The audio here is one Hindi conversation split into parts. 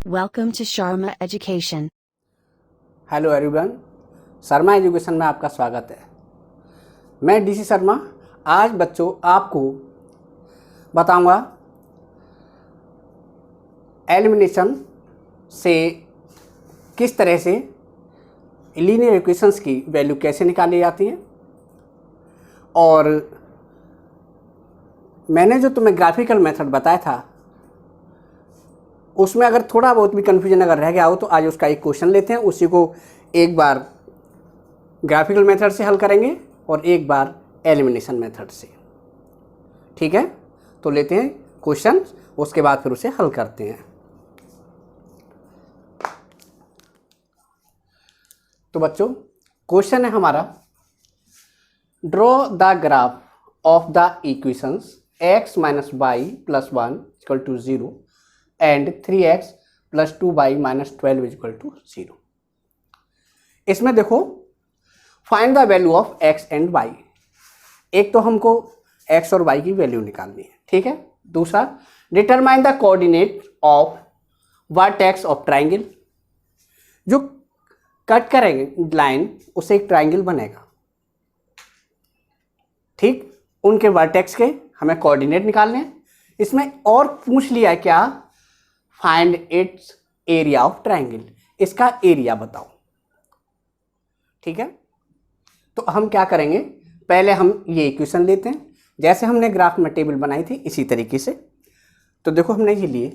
Welcome to Sharma Education. Hello everyone, Sharma education में आपका स्वागत है। मैं डीसी शर्मा। आज बच्चों आपको बताऊंगा एलिमिनेशन से किस तरह से लीनियर इक्वेशंस की वैल्यू कैसे निकाली जाती है, और मैंने जो तुम्हें ग्राफिकल मेथड बताया था उसमें अगर थोड़ा बहुत भी कन्फ्यूजन अगर रह गया हो तो आज उसका एक क्वेश्चन लेते हैं, उसी को एक बार ग्राफिकल मेथड से हल करेंगे और एक बार एलिमिनेशन मेथड से। ठीक है, तो लेते हैं क्वेश्चन, उसके बाद फिर उसे हल करते हैं। तो बच्चों क्वेश्चन है हमारा, draw the graph of the equations x minus Y plus 1 equal to 0 and 3x plus 2y minus 12 equal to 0। इसमें देखो find the value of x and y। एक तो हमको x और y की वैल्यू निकालनी है, ठीक है। दूसरा, determine the coordinate of vertex of triangle. जो कट करेंगे लाइन उससे एक ट्राइंगल बनेगा, ठीक। उनके वर्टेक्स के हमें कोऑर्डिनेट निकालने हैं। इसमें और पूछ लिया है क्या, find its area of triangle, इसका एरिया बताओ, ठीक है। तो हम क्या करेंगे, पहले हम ये इक्वेशन लेते हैं जैसे हमने ग्राफ में टेबल बनाई थी इसी तरीके से। तो देखो हमने ये लिए,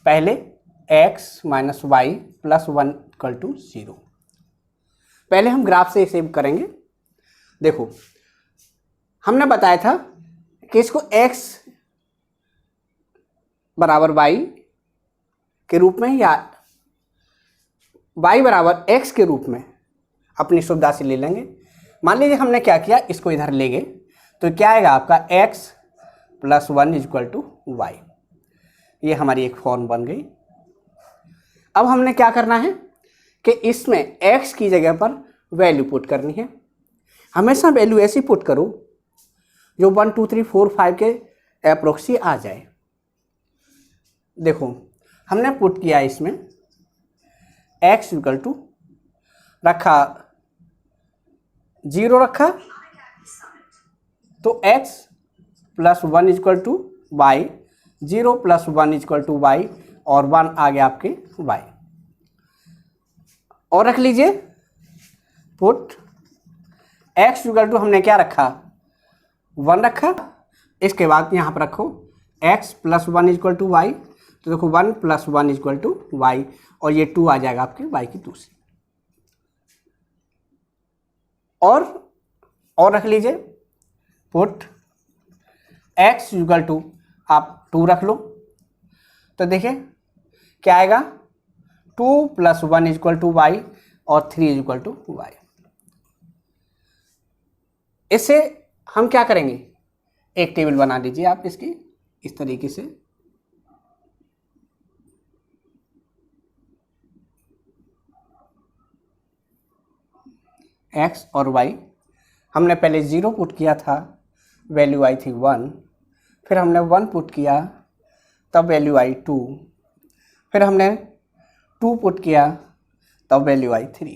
पहले x minus Y plus 1 equal to 0। पहले हम ग्राफ से इसे करेंगे। देखो हमने बताया था कि इसको x बराबर y के रूप में या y बराबर x के रूप में अपनी सुविधा से ले लेंगे। मान लीजिए हमने क्या किया, इसको इधर ले गए तो क्या आएगा आपका x plus 1 equal to Y. ये हमारी एक फॉर्म बन गई। अब हमने क्या करना है कि इसमें x की जगह पर वैल्यू पुट करनी है। हमेशा वैल्यू ऐसी पुट करो जो 1 2 3 4 5 के अप्रोक्सी आ जाए। देखो हमने पुट किया इसमें x इक्वल टू रखा 0 रखा, तो x plus 1 equal to Y, 0 plus 1 equal to Y और 1 आ गया आपके y। और रख लीजिए पुट x इक्वल टू हमने क्या रखा, 1 रखा। इसके बाद यहाँ पर रखो x plus 1 equal to Y, तो देखो 1 प्लस 1 इक्वल टू वाई और ये 2 आ जाएगा आपके y की दूसरी। और रख लीजिए पुट x इक्वल टू आप 2 रख लो, तो देखिए क्या आएगा, 2 प्लस 1 इक्वल टू वाई और 3 इक्वल टू वाई। इससे हम क्या करेंगे, एक टेबल बना लीजिए आप इसकी इस तरीके से। x और y हमने पहले 0 पुट किया था, वैल्यू आई थी 1, फिर हमने 1 पुट किया तब वैल्यू आई 2, फिर हमने 2 पुट किया तब वैल्यू आई 3।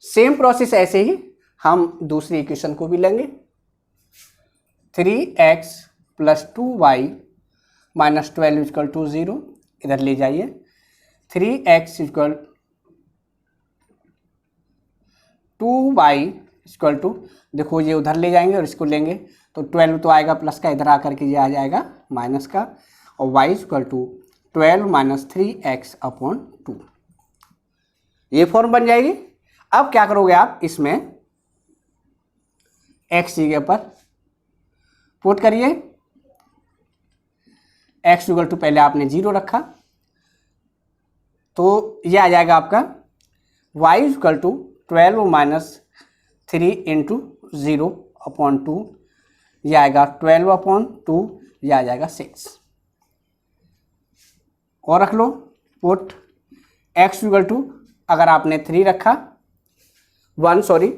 सेम प्रोसेस ऐसे ही हम दूसरी इक्वेशन को भी लेंगे। 3x plus 2y minus 12 equal to 0, इधर ले जाइए। 3x equal 2y equal to, देखो ये उधर ले जाएंगे और इसको लेंगे तो 12 तो आएगा प्लस का, इधर आकर के ये आ जाएगा माइनस का, और y equal to 12 minus 3x upon 2, ये फॉर्म बन जाएगी। अब क्या करोगे आप, इसमें x की जगह पर पुट करिए। x इक्वल टू पहले आपने 0 रखा तो ये आ जाएगा आपका y equal to 12 minus 3 into 0 upon 2, ये आएगा 12 अपॉन 2, ये आ जाएगा 6। और रख लो पुट x इक्वल टू, अगर आपने 3 रखा 1 सॉरी,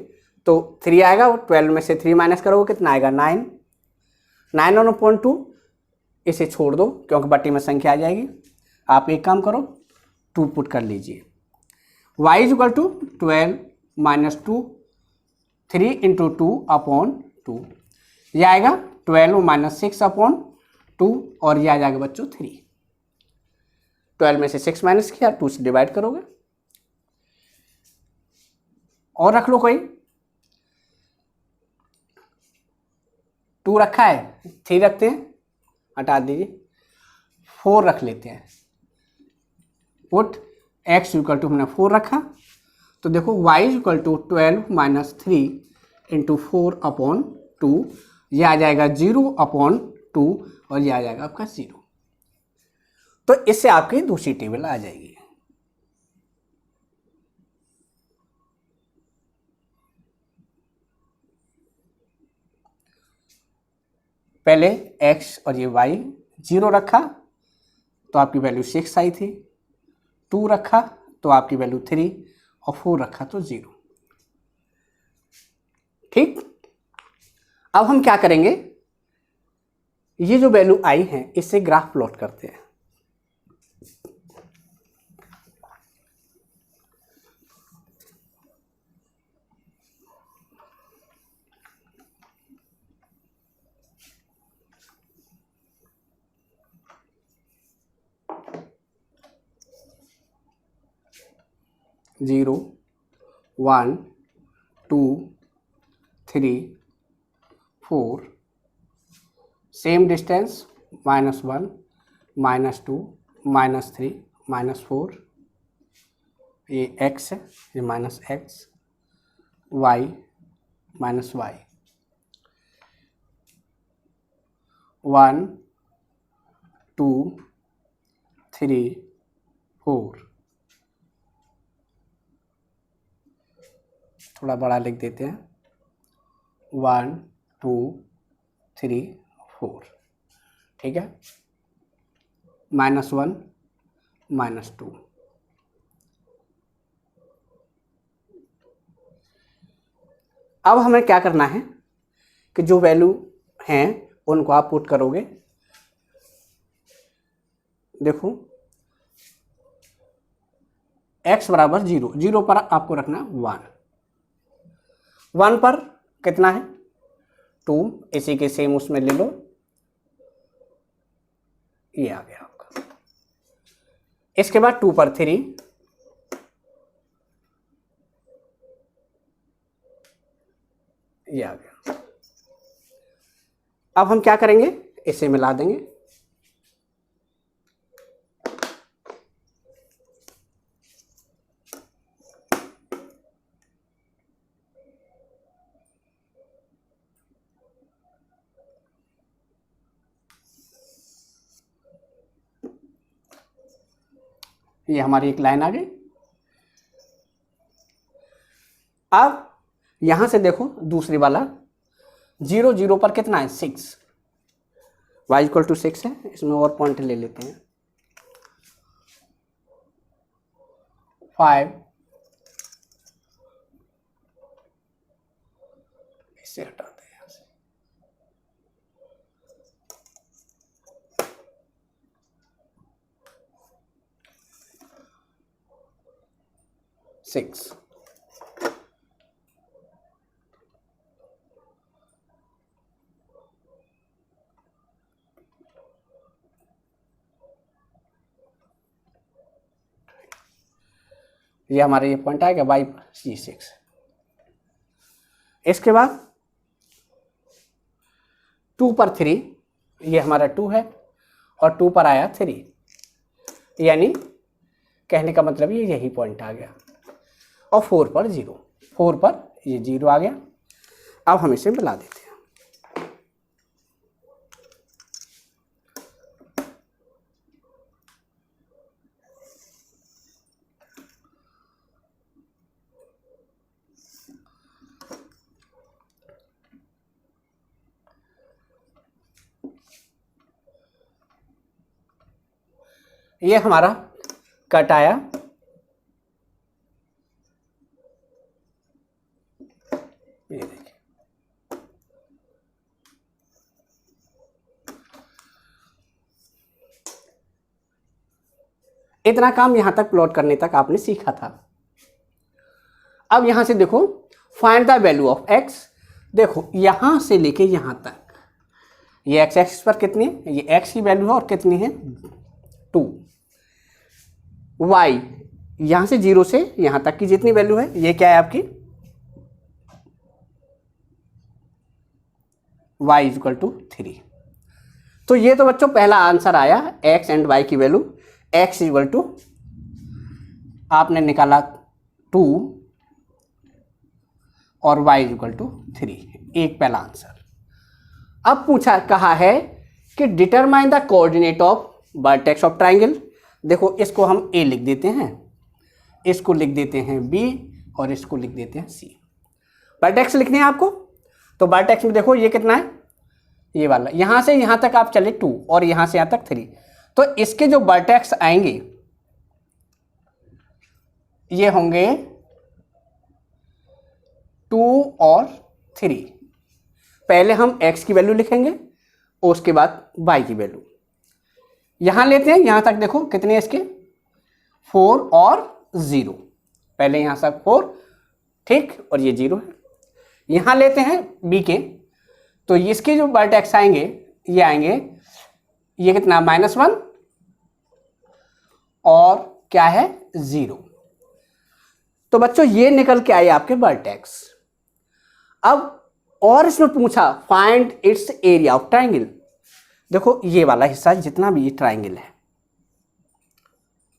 तो 3 आएगा, 12 में से 3 माइनस करोगे कितना आएगा 9, 9 अपॉन 2, इसे छोड़ दो क्योंकि बट्टी में संख्या आ जाएगी। आप एक काम करो, 2 पुट कर लीजिए। y is equal to 12 minus 2, 3 into 2 upon 2, यह आएगा 12 माइनस 6 अपॉन 2 और यह आ जाएगा बच्चों 3। 12 में से 6 माइनस किया, 2 से डिवाइड करोगे। और रख लो कोई, 2 रखा है, 3 रखते हैं, हटा दीजिए, 4 रख लेते हैं। पुट x इक्वल टू हमने 4 रखा, तो देखो y equal to 12 minus 3 into 4 upon 2, यह आ जाएगा 0 अपॉन 2 और यह आ जाएगा आपका 0। तो इससे आपकी दूसरी टेबल आ जाएगी। पहले x और ये y 0 रखा तो आपकी वैल्यू 6 आई थी, 2 रखा तो आपकी वैल्यू 3 और 4 रखा तो 0। ठीक, अब हम क्या करेंगे, ये जो वैल्यू आई है इससे ग्राफ प्लॉट करते हैं। जीरो, 1, 2, 3, 4, सेम डिस्टेंस -1, -2, -3, -4, ये x है, ये -x, y -y, 1, 2, 3, 4, थोड़ा बड़ा लिख देते हैं, 1, 2, 3, 4, ठीक है, -1, -2। अब हमें क्या करना है कि जो वैल्यू हैं उनको आप पुट करोगे। देखो x बराबर 0, 0 पर आपको रखना 1, 1 पर कितना है 2, इसी के सेम उसमें ले लो, ये आ गया आपका। इसके बाद 2 पर 3, ये आ गया। अब हम क्या करेंगे, इसे मिला देंगे। ये हमारी एक लाइन आ गई। अब यहां से देखो दूसरी वाला 0, 0 पर कितना है 6, y इक्वल टू 6 है, इसमें और पॉइंट ले लेते हैं, 5, इसे हटाते हैं यहाँ से, 6, ये हमारा ये पॉइंट आएगा y c 6। इसके बाद 2 पर 3, ये हमारा 2 है और 2 पर आया 3, यानी कहने का मतलब ये यही पॉइंट आ गया। और 4 पर 0, 4 पर ये 0 आ गया। अब हम इसे मिला देते हैं। ये हमारा कट आया, ये देखिए इतना काम यहां तक प्लॉट करने तक आपने सीखा था। अब यहां से देखो find the value of x. देखो यहां से लेके यहां तक ये एक्स एक्सिस पर कितनी है, ये एक्स की वैल्यू है और कितनी है 2। वाई यहां से 0 से यहां तक की जितनी वैल्यू है ये क्या है आपकी y इक्वल टू 3। तो ये तो बच्चों पहला आंसर आया x एंड y की वैल्यू। x इक्वल टू आपने निकाला 2 और y इक्वल टू 3, एक पहला आंसर। अब पूछा कहा है कि determine the coordinate of vertex of triangle. देखो इसको हम a लिख देते हैं, इसको लिख देते हैं b और इसको लिख देते हैं c। वर्टेक्स लिखने हैं आपको, तो वर्टेक्स में देखो ये कितना है, ये वाला, यहां से यहां तक आप चले 2 और यहां से यहां तक 3, तो इसके जो वर्टेक्स आएंगे ये होंगे 2 और 3। पहले हम x की वैल्यू लिखेंगे और उसके बाद y की वैल्यू यहां लेते हैं। यहां तक देखो कितने इसके 4 और 0, पहले यहां से 4 ठीक और ये 0 है। यहां लेते हैं b के, तो इसके जो वर्टेक्स आएंगे ये आएंगे, ये कितना -1 और क्या है 0। तो बच्चों ये निकल के आए आपके वर्टेक्स। अब और इसमें पूछा find its area of triangle. देखो ये वाला हिस्सा जितना भी ये ट्राइंगल है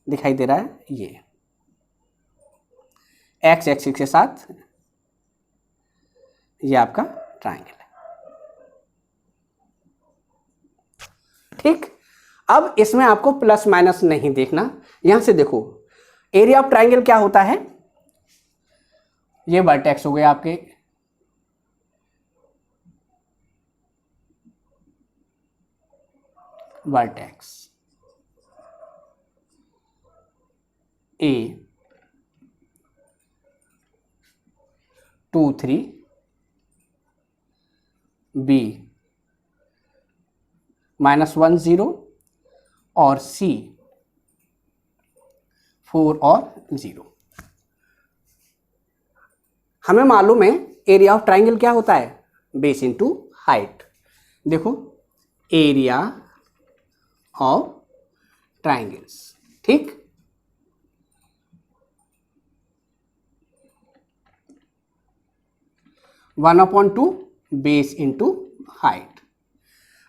दिखाई दे रहा है, ये एक्स एक्सिस के साथ ये आपका ट्राइंगल है, ठीक। अब इसमें आपको प्लस माइनस नहीं देखना, यहां से देखो एरिया ऑफ ट्राइंगल क्या होता है, ये वर्टेक्स हो गए आपके, वर्टेक्स A 2 3, B -1 0 और C 4 और 0। हमें मालूम है एरिया ऑफ ट्राइंगल क्या होता है, बेस इनटू हाइट। देखो एरिया ऑफ ट्राइंगल्स, ठीक। One upon 2 base into height.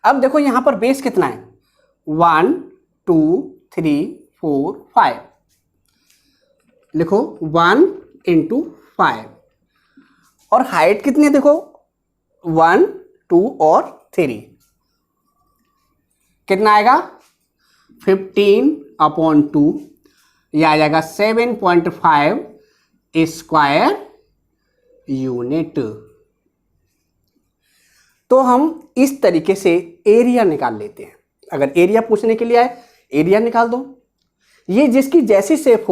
अब देखो यहां पर बेस कितना है 1 2 3 4 5, लिखो 1 इंटू 5 और हाइट कितनी है देखो 1 2 और 3, कितना आएगा 15/2, यह आ जाएगा 7.5 स्क्वायर यूनिट। तो हम इस तरीके से एरिया निकाल लेते हैं। अगर एरिया पूछने के लिए आए एरिया निकाल दो। ये जिसकी जैसी शेप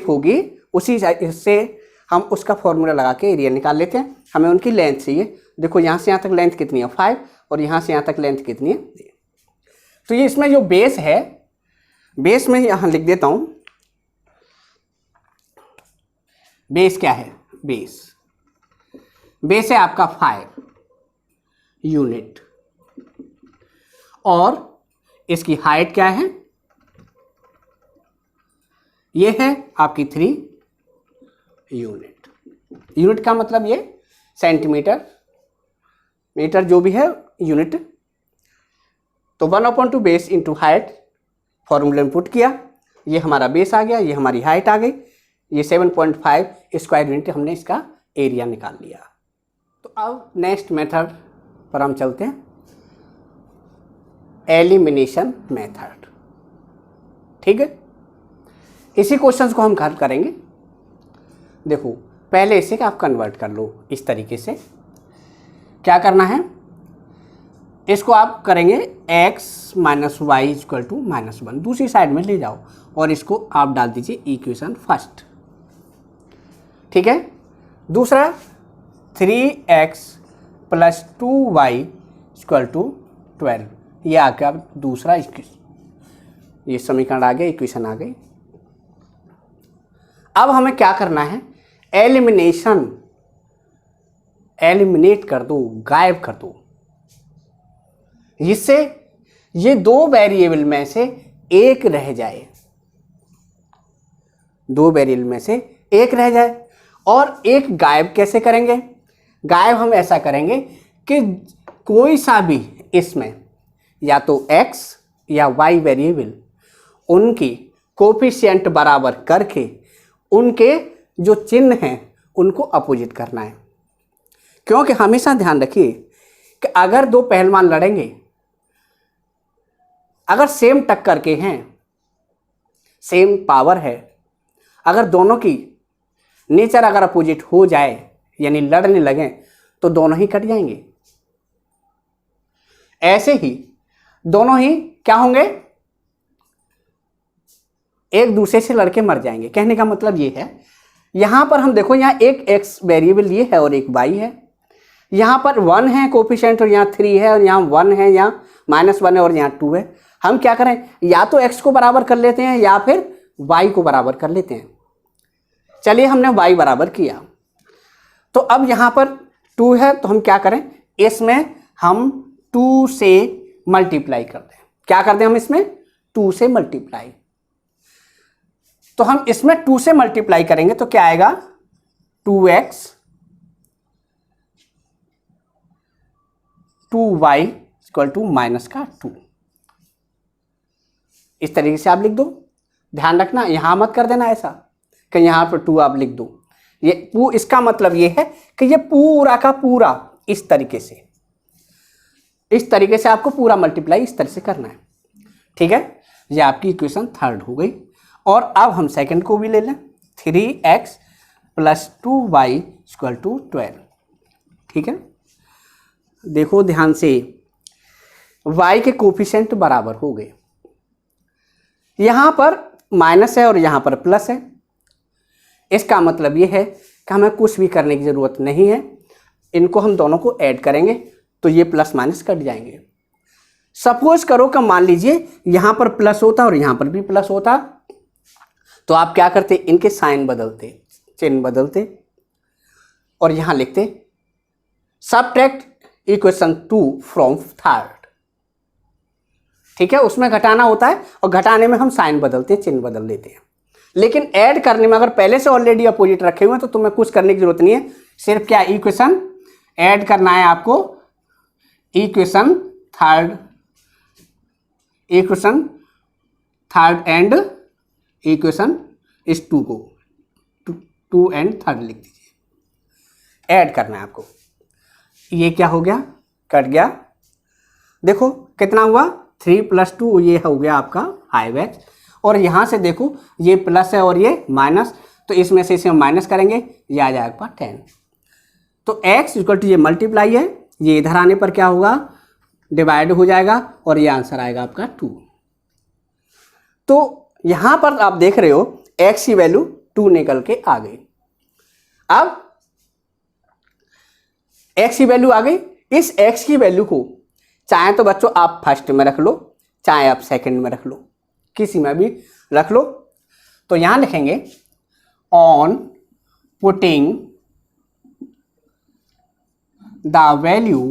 होगी उसी से हम उसका फॉर्मूला लगा के एरिया निकाल लेते हैं। हमें उनकी लेंथ चाहिए। देखो यहां से यहां तक लेंथ कितनी है 5 और यहां से यहां तक लेंथ कितनी है। तो ये इसमें जो बेस है, बेस में यहां लिख देता हूं, बेस क्या है, बेस है आपका 5 यूनिट और इसकी हाइट क्या है, ये है आपकी 3 यूनिट। यूनिट का मतलब ये सेंटीमीटर मीटर जो भी है यूनिट। तो 1/2 बेस इंटू हाइट फॉर्मूला में पुट किया, ये हमारा बेस आ गया, ये हमारी हाइट आ गई, ये 7.5 स्क्वायर यूनिट हमने इसका एरिया निकाल लिया। तो अब नेक्स्ट मेथड पर हम चलते हैं, एलिमिनेशन मेथड, ठीक है। इसी क्वेश्चंस को हम हल करेंगे। देखो पहले इसे आप कन्वर्ट कर लो इस तरीके से। क्या करना है, इसको आप करेंगे x - y = -1, दूसरी साइड में ले जाओ और इसको आप डाल दीजिए इक्वेशन फर्स्ट, ठीक है। दूसरा 3x + 2y = 12, ये आपका दूसरा इक्वेशन। ये समीकरण आ गया, इक्वेशन आ गई। अब हमें क्या करना है, एलिमिनेट कर दो, गायब कर दो, जिससे ये दो वेरिएबल में से एक रह जाए, दो वेरिएबल में से एक रह जाए। और एक गायब कैसे करेंगे, गायब हम ऐसा करेंगे कि कोई सा भी इसमें या तो x या y वेरिएबल, उनकी कोफिशिएंट बराबर करके उनके जो चिन्ह हैं उनको अपोजिट करना है। क्योंकि हमेशा ध्यान रखिए कि अगर दो पहलवान लड़ेंगे, अगर सेम टक्कर के हैं, सेम पावर है, अगर दोनों की नेचर अगर अपोजिट हो जाए, यानी लड़ने लगे, तो दोनों ही कट जाएंगे। ऐसे ही दोनों ही क्या होंगे, एक दूसरे से लड़के मर जाएंगे। कहने का मतलब ये है, यहां पर हम देखो, यहां एक x वेरिएबल ये है और एक y है, यहां पर 1 है कोफिशिएंट और यहां 3 है, और यहां 1 है, यहां -1 है और यहां 2 है। हम क्या करें, या तो x को बराबर कर लेते हैं या फिर y को बराबर कर लेते हैं। चलिए हमने y बराबर किया, तो अब यहां पर 2 है, तो हम क्या करें, इसमें हम 2 से मल्टीप्लाई कर दें। क्या कर दें हम इसमें, 2 से मल्टीप्लाई। तो हम इसमें 2 से मल्टीप्लाई करेंगे तो क्या आएगा, 2x 2y इक्वल टू -2। इस तरीके से आप लिख दो। ध्यान रखना, यहां मत कर देना ऐसा कि यहां पर 2 आप लिख दो। ये इसका मतलब ये है कि ये पूरा का पूरा इस तरीके से आपको पूरा मल्टीप्लाई इस तरह से करना है। ठीक है, ये आपकी इक्वेशन थर्ड हो गई। और अब हम सेकंड को भी ले लें, 3x + 2y इक्वल टू 12। ठीक है, देखो ध्यान से, y के कोफिशिएंट बराबर हो गए। यहां पर माइनस है और यहां पर प्लस है। इसका मतलब यह है कि हमें कुछ भी करने की जरूरत नहीं है, इनको हम दोनों को ऐड करेंगे तो ये प्लस माइनस कट जाएंगे। सपोज करो कि मान लीजिए यहां पर प्लस होता और यहां पर भी प्लस होता, तो आप क्या करते, इनके साइन बदलते, चिन्ह बदलते और यहां लिखते सबट्रैक्ट इक्वेशन 2 फ्रॉम थर्ड। ठीक है, उसमें घटाना होता है और घटाने में हम साइन बदलते हैं, चिन्ह बदल देते हैं। लेकिन ऐड करने में अगर पहले से ऑलरेडी अपोजिट रखे हुए हैं तो तुम्हें कुछ करने की जरूरत नहीं है, सिर्फ क्या इक्वेशन ऐड करना है आपको, इक्वेशन थर्ड एंड इक्वेशन इस 2 को 2 एंड थर्ड लिख दीजिए, ऐड करना है आपको। ये क्या हो गया, कट गया। देखो कितना हुआ, 3 + 2, ये हो गया आपका 5x। और यहां से देखो ये प्लस है और ये माइनस, तो इसमें से इसे हम माइनस करेंगे, ये आ जाएगा 10। तो x इक्वल टू ये मल्टीप्लाई है, ये इधर आने पर क्या होगा, डिवाइड हो जाएगा और ये आंसर आएगा आपका 2। तो यहां पर आप देख रहे हो x की वैल्यू 2 निकल के आ गई। अब x की वैल्यू आ गई। इस x की वैल्यू को चाहे तो बच्चों आप फर्स्ट में रख लो, चाहे आप सेकंड में रख लो, किसी में भी रख लो। तो यहां लिखेंगे on putting the value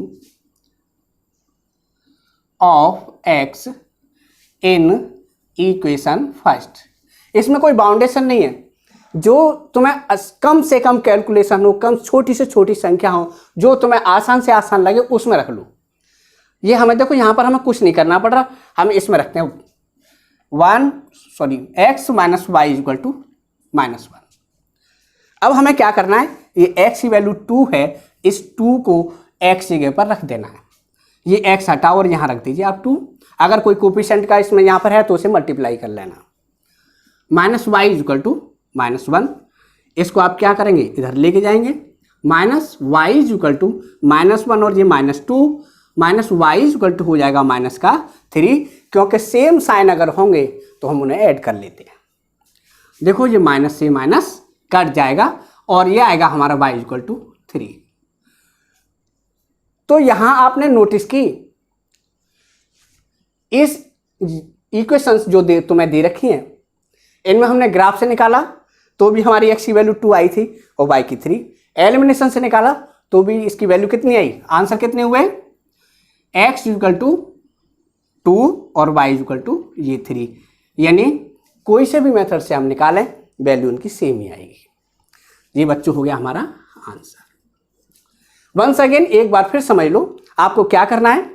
of x in equation first. इसमें कोई बाउंडेशन नहीं है, जो तुम्हें कम से कम कैलकुलेशन हो, कम छोटी से छोटी संख्या हो, जो तुम्हें आसान से आसान लगे उसमें रख लो। ये हमें देखो यहां पर हमें कुछ नहीं करना पड़ रहा, हम इसमें रखते हैं x - y इक्वल टू -1। अब हमें क्या करना है, ये x की वैल्यू 2 है, इस 2 को x जगह पर रख देना है। ये x हटाओ और यहां रख दीजिए आप 2। अगर कोई कोफिशिएंट का इसमें यहां पर है तो उसे मल्टीप्लाई कर लेना। -y इक्वल टू -1, इसको आप क्या करेंगे, इधर लेके जाएंगे। -y इक्वल टू -1 और ये -2, -y इक्वल टू हो जाएगा -3, क्योंकि सेम साइन अगर होंगे तो हम उन्हें ऐड कर लेते हैं। देखो ये माइनस से माइनस कट जाएगा और ये आएगा हमारा y इक्वल टू 3। तो यहां आपने नोटिस की, इस इक्वेशंस जो तुम्हें दे रखी हैं, इनमें हमने ग्राफ से निकाला तो भी हमारी x की वैल्यू 2 आई थी और y की 3। एलिमिनेशन से निकाला तो भी इसकी वैल्यू कितनी आई, आंसर कितने हुए, x इक्वल टू 2 और y इक्वल टू ये 3। यानी कोई से भी मेथड से हम निकालें वैल्यू उनकी सेम ही आएगी। ये बच्चों हो गया हमारा आंसर। वंस अगेन एक बार फिर समझ लो, आपको क्या करना है,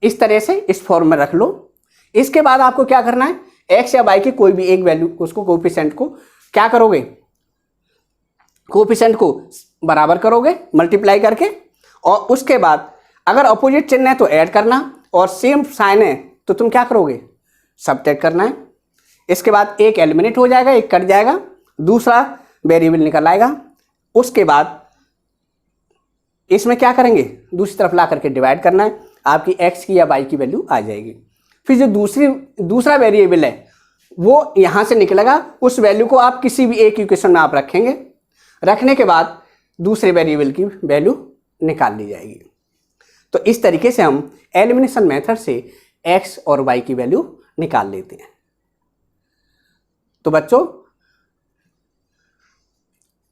इस तरह से इस फॉर्म में रख लो। इसके बाद आपको क्या करना है, x या y के कोई भी एक वैल्यू, उसको कोएफिशिएंट को क्या करोगे, कोएफिशिएंट को बराबर करोगे मल्टीप्लाई करके, और उसके बाद अगर अपोजिट चिन्ह है तो ऐड करना, और सेम साइन है तो तुम क्या करोगे, सबट्रैक्ट करना है। इसके बाद एक एलिमिनेट हो जाएगा, एक कट जाएगा, दूसरा वेरिएबल निकल आएगा। उसके बाद इसमें क्या करेंगे, दूसरी तरफ ला करके डिवाइड करना है, आपकी x की या y की वैल्यू आ जाएगी। फिर जो दूसरा वेरिएबल है वो यहाँ से निकलेगा, उस वैल्यू को आप किसी भी एक इक्वेशन में आप रखेंगे, रखने के बाद दूसरे वेरिएबल की वैल्यू निकाल ली जाएगी। तो इस तरीके से हम एलिमिनेशन मेथड से x और y की वैल्यू निकाल लेते हैं। तो बच्चों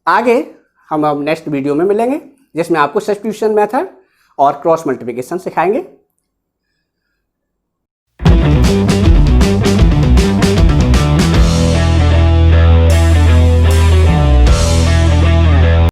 आगे हम अब नेक्स्ट वीडियो में मिलेंगे, जिसमें आपको सब्स्टिट्यूशन मेथड और क्रॉस मल्टीप्लिकेशन सिखाएंगे।